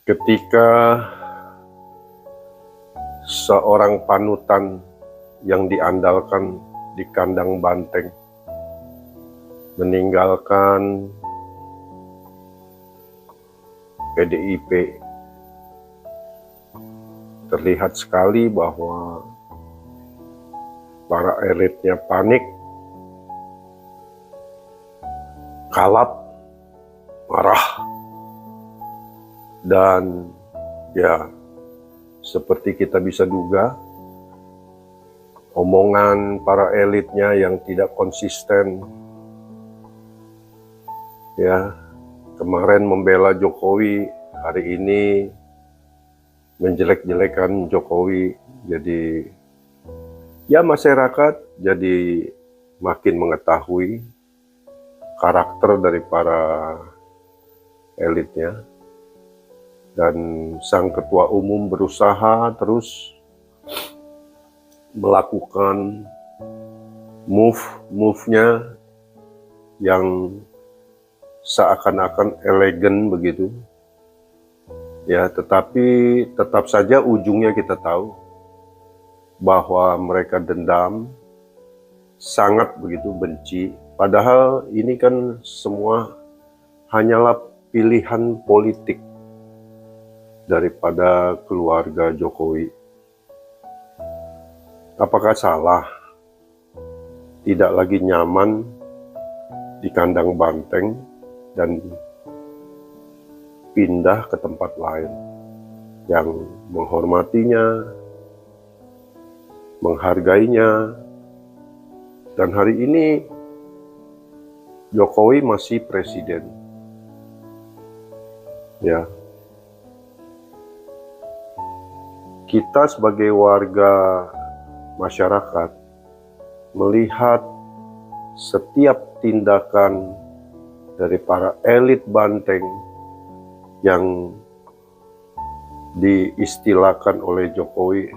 Ketika seorang panutan yang diandalkan di kandang banteng meninggalkan PDIP, terlihat sekali bahwa para elitnya panik, kalap, marah, dan ya seperti kita bisa duga, omongan para elitnya yang tidak konsisten, ya kemarin membela Jokowi, hari ini menjelek-jelekan Jokowi. Jadi ya masyarakat jadi makin mengetahui karakter dari para elitnya, dan sang ketua umum berusaha terus melakukan move-nya yang seakan-akan elegan begitu. Ya, tetapi tetap saja ujungnya kita tahu bahwa mereka dendam, sangat begitu benci. Padahal ini kan semua hanyalah pilihan politik daripada keluarga Jokowi. Apakah salah tidak lagi nyaman di kandang banteng dan pindah ke tempat lain yang menghormatinya, menghargainya, dan hari ini Jokowi masih presiden. Ya, kita sebagai warga masyarakat melihat setiap tindakan dari para elit banteng yang diistilahkan oleh Jokowi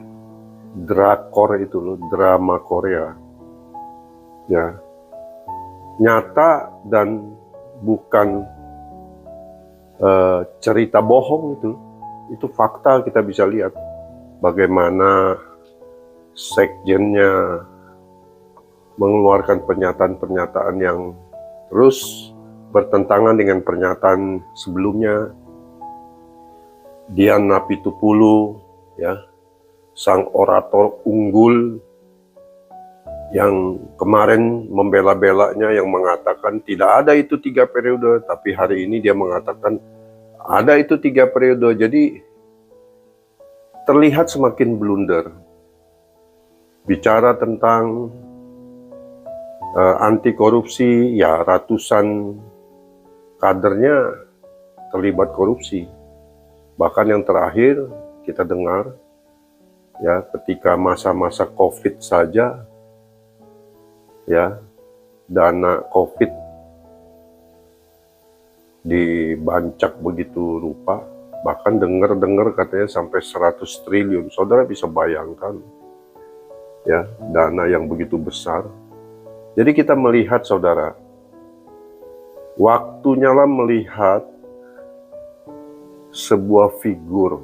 drakor itu loh, drama Korea, ya nyata dan bukan cerita bohong. Itu fakta. Kita bisa lihat bagaimana sekjennya mengeluarkan pernyataan-pernyataan yang terus bertentangan dengan pernyataan sebelumnya. Dian Apitupulu, ya, sang orator unggul yang kemarin membela-belanya, yang mengatakan tidak ada itu 3 periode, tapi hari ini dia mengatakan ada itu 3 periode. Jadi terlihat semakin blunder. Bicara tentang anti korupsi, ya ratusan kadernya terlibat korupsi. Bahkan yang terakhir kita dengar, ya ketika masa-masa COVID saja, ya dana COVID dibancak begitu rupa. Bahkan dengar katanya sampai 100 triliun. Saudara bisa bayangkan, ya dana yang begitu besar. Jadi kita melihat, saudara, waktunya lah melihat sebuah figur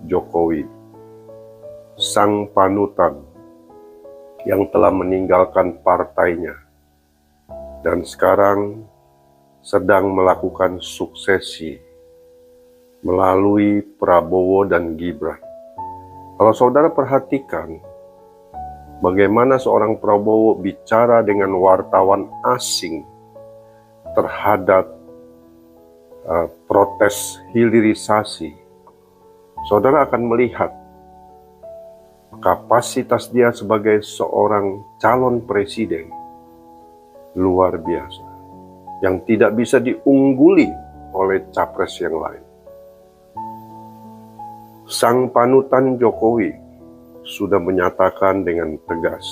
Jokowi, sang panutan yang telah meninggalkan partainya dan sekarang sedang melakukan suksesi melalui Prabowo dan Gibran. Kalau saudara perhatikan bagaimana seorang Prabowo bicara dengan wartawan asing terhadap protes hilirisasi, saudara akan melihat kapasitas dia sebagai seorang calon presiden luar biasa, yang tidak bisa diungguli oleh capres yang lain. Sang panutan Jokowi sudah menyatakan dengan tegas,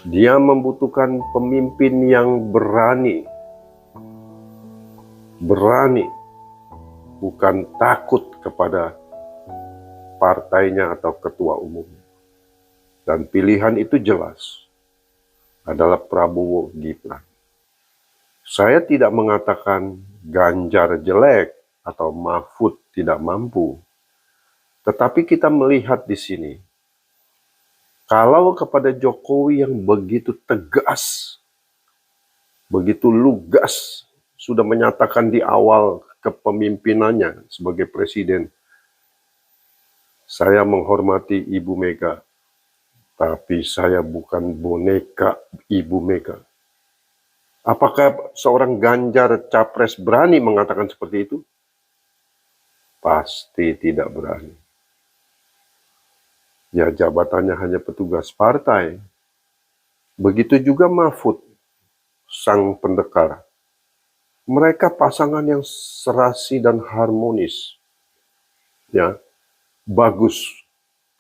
dia membutuhkan pemimpin yang berani, bukan takut kepada partainya atau ketua umum. Dan pilihan itu jelas, adalah Prabowo Gibran. Saya tidak mengatakan Ganjar jelek, atau Mahfud tidak mampu. Tetapi kita melihat di sini, kalau kepada Jokowi yang begitu tegas, begitu lugas, sudah menyatakan di awal kepemimpinannya sebagai presiden, saya menghormati Ibu Mega, tapi saya bukan boneka Ibu Mega. Apakah seorang Ganjar Capres berani mengatakan seperti itu? Pasti tidak berani. Ya, jabatannya hanya petugas partai. Begitu juga Mahfud, sang pendekar. Mereka pasangan yang serasi dan harmonis. Ya, bagus.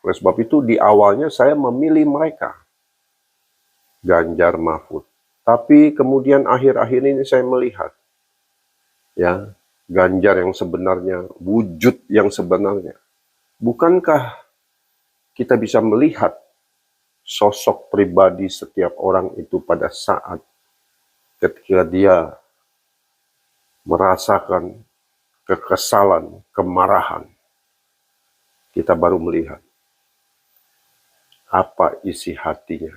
Oleh sebab itu di awalnya saya memilih mereka, Ganjar Mahfud. Tapi kemudian akhir-akhir ini saya melihat, ya, Ganjar yang sebenarnya, wujud yang sebenarnya. Bukankah kita bisa melihat sosok pribadi setiap orang itu pada saat ketika dia merasakan kekesalan, kemarahan, kita baru melihat apa isi hatinya.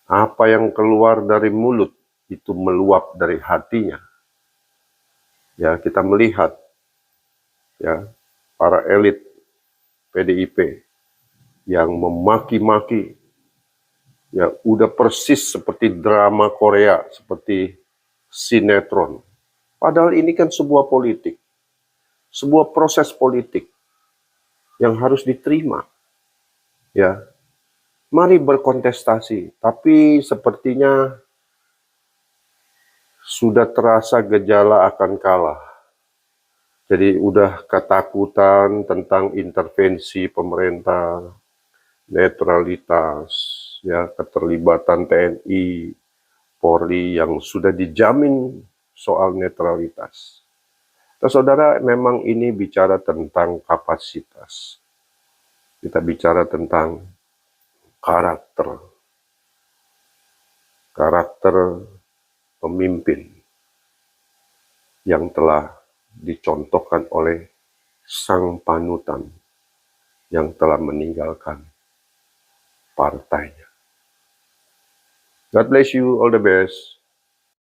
Apa yang keluar dari mulut itu meluap dari hatinya. Ya, kita melihat ya para elit PDIP yang memaki-maki, ya udah persis seperti drama Korea, seperti sinetron. Padahal ini kan sebuah politik, sebuah proses politik yang harus diterima. Ya, mari berkontestasi, tapi sepertinya sudah terasa gejala akan kalah. Jadi udah ketakutan tentang intervensi pemerintah, netralitas, ya keterlibatan TNI, Polri yang sudah dijamin soal netralitas. Nah, saudara, memang ini bicara tentang kapasitas. Kita bicara tentang karakter pemimpin yang telah dicontohkan oleh sang panutan yang telah meninggalkan partainya. God bless you, all the best.